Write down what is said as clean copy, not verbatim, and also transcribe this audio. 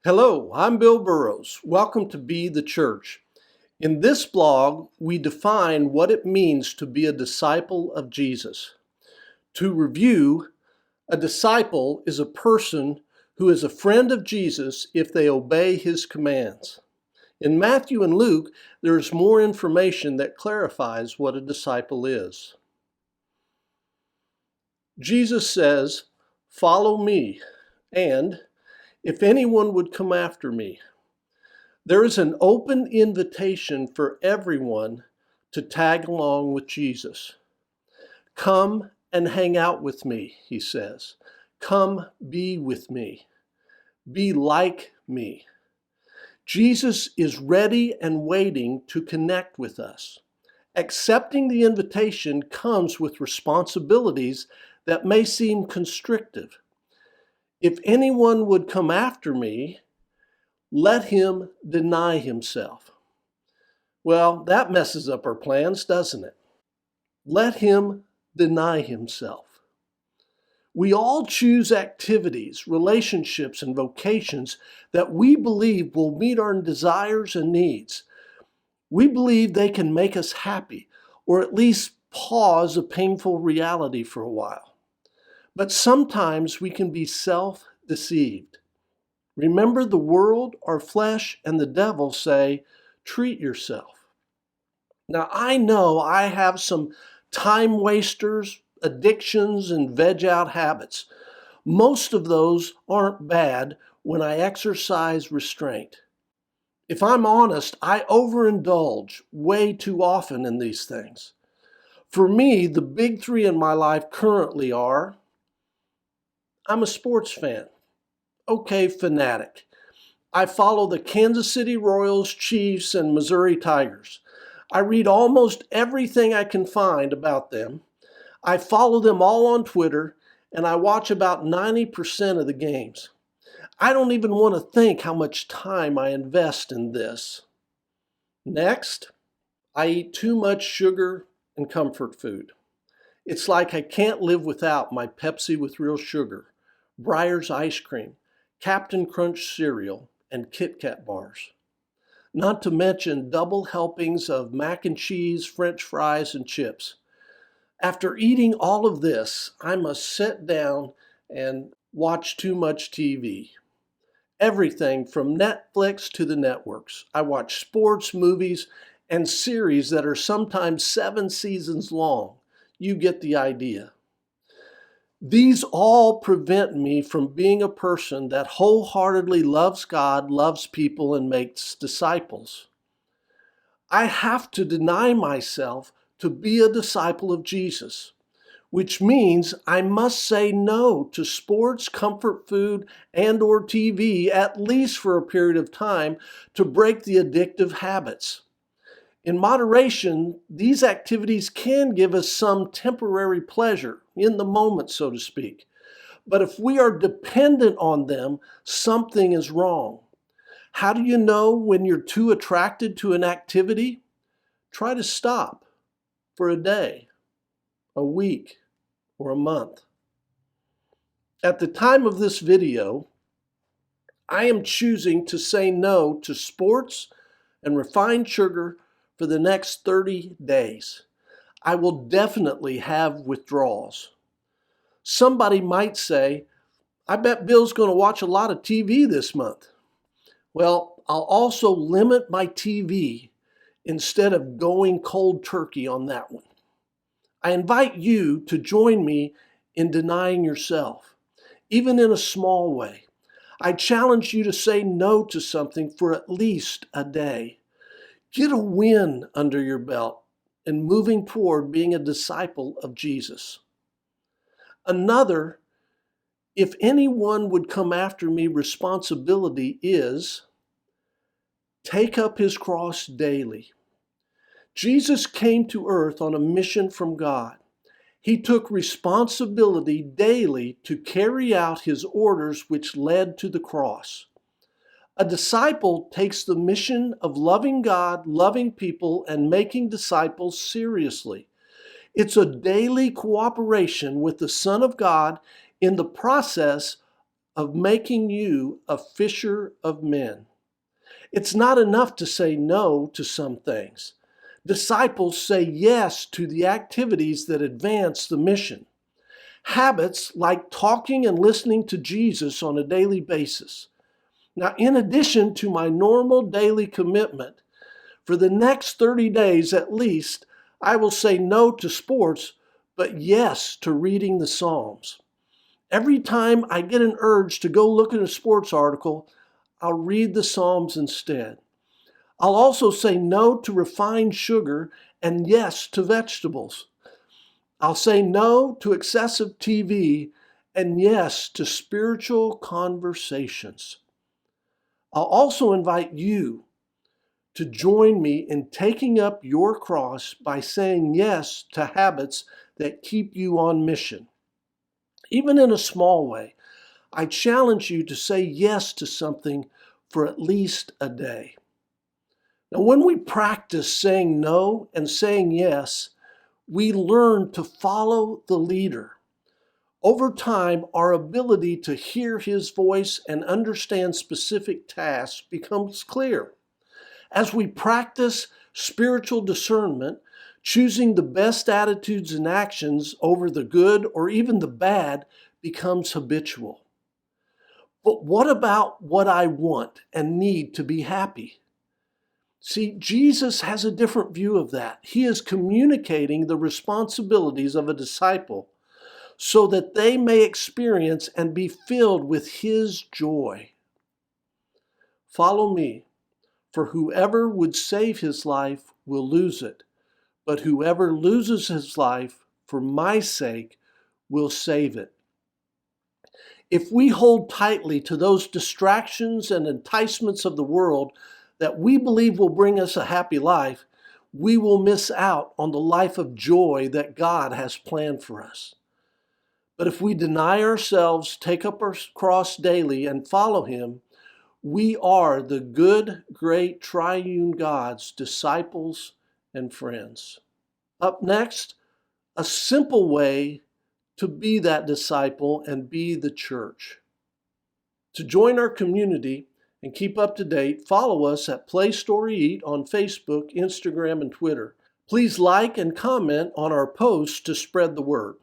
Hello, I'm Bill Burrows. Welcome to Be the Church. In this blog, we define what it means to be a disciple of Jesus. To review, a disciple is a person who is a friend of Jesus if they obey his commands. In Matthew and Luke, there is more information that clarifies what a disciple is. Jesus says, "Follow me," and "If anyone would come after me." There is an open invitation for everyone to tag along with Jesus. Come and hang out with me, he says. Come be with me. Be like me. Jesus is ready and waiting to connect with us. Accepting the invitation comes with responsibilities that may seem constrictive. If anyone would come after me, let him deny himself. Well, that messes up our plans, doesn't it? Let him deny himself. We all choose activities, relationships, and vocations that we believe will meet our desires and needs. We believe they can make us happy, or at least pause a painful reality for a while. But sometimes we can be self-deceived. Remember, the world, our flesh, and the devil say, treat yourself. Now, I know I have some time wasters, addictions, and veg out habits. Most of those aren't bad when I exercise restraint. If I'm honest, I overindulge way too often in these things. For me, the big three in my life currently are: I'm a sports fan. Okay, fanatic. I follow the Kansas City Royals, Chiefs, and Missouri Tigers. I read almost everything I can find about them. I follow them all on Twitter, and I watch about 90% of the games. I don't even want to think how much time I invest in this. Next, I eat too much sugar and comfort food. It's like I can't live without my Pepsi with real sugar, Breyer's ice cream, Captain Crunch cereal, and Kit Kat bars. Not to mention double helpings of mac and cheese, French fries, and chips. After eating all of this, I must sit down and watch too much TV. Everything from Netflix to the networks. I watch sports, movies, and series that are sometimes 7 seasons long. You get the idea. These all prevent me from being a person that wholeheartedly loves God, loves people, and makes disciples. I have to deny myself to be a disciple of Jesus, which means I must say no to sports, comfort food, and/or TV, at least for a period of time, to break the addictive habits. In moderation, these activities can give us some temporary pleasure, in the moment, so to speak. But if we are dependent on them, something is wrong. How do you know when you're too attracted to an activity? Try to stop for a day, a week, or a month. At the time of this video, I am choosing to say no to sports and refined sugar for the next 30 days. I will definitely have withdrawals. Somebody might say, I bet Bill's going to watch a lot of TV this month. Well, I'll also limit my TV instead of going cold turkey on that one. I invite you to join me in denying yourself, even in a small way. I challenge you to say no to something for at least a day. Get a win under your belt in moving toward being a disciple of Jesus. Another, if anyone would come after me, responsibility is take up his cross daily. Jesus came to earth on a mission from God. He took responsibility daily to carry out his orders, which led to the cross. A disciple takes the mission of loving God, loving people, and making disciples seriously. It's a daily cooperation with the Son of God in the process of making you a fisher of men. It's not enough to say no to some things. Disciples say yes to the activities that advance the mission. Habits like talking and listening to Jesus on a daily basis. Now, in addition to my normal daily commitment, for the next 30 days at least, I will say no to sports, but yes to reading the Psalms. Every time I get an urge to go look at a sports article, I'll read the Psalms instead. I'll also say no to refined sugar and yes to vegetables. I'll say no to excessive TV and yes to spiritual conversations. I'll also invite you to join me in taking up your cross by saying yes to habits that keep you on mission. Even in a small way, I challenge you to say yes to something for at least a day. Now, when we practice saying no and saying yes, we learn to follow the leader. Over time, our ability to hear his voice and understand specific tasks becomes clear. As we practice spiritual discernment, choosing the best attitudes and actions over the good or even the bad becomes habitual. But what about what I want and need to be happy? See, Jesus has a different view of that. He is communicating the responsibilities of a disciple so that they may experience and be filled with his joy. Follow me, for whoever would save his life will lose it, but whoever loses his life for my sake will save it. If we hold tightly to those distractions and enticements of the world that we believe will bring us a happy life, we will miss out on the life of joy that God has planned for us. But if we deny ourselves, take up our cross daily, and follow him, we are the good, great, triune God's disciples and friends. Up next, a simple way to be that disciple and be the church. To join our community and keep up to date, follow us at Play Story Eat on Facebook, Instagram, and Twitter. Please like and comment on our posts to spread the word.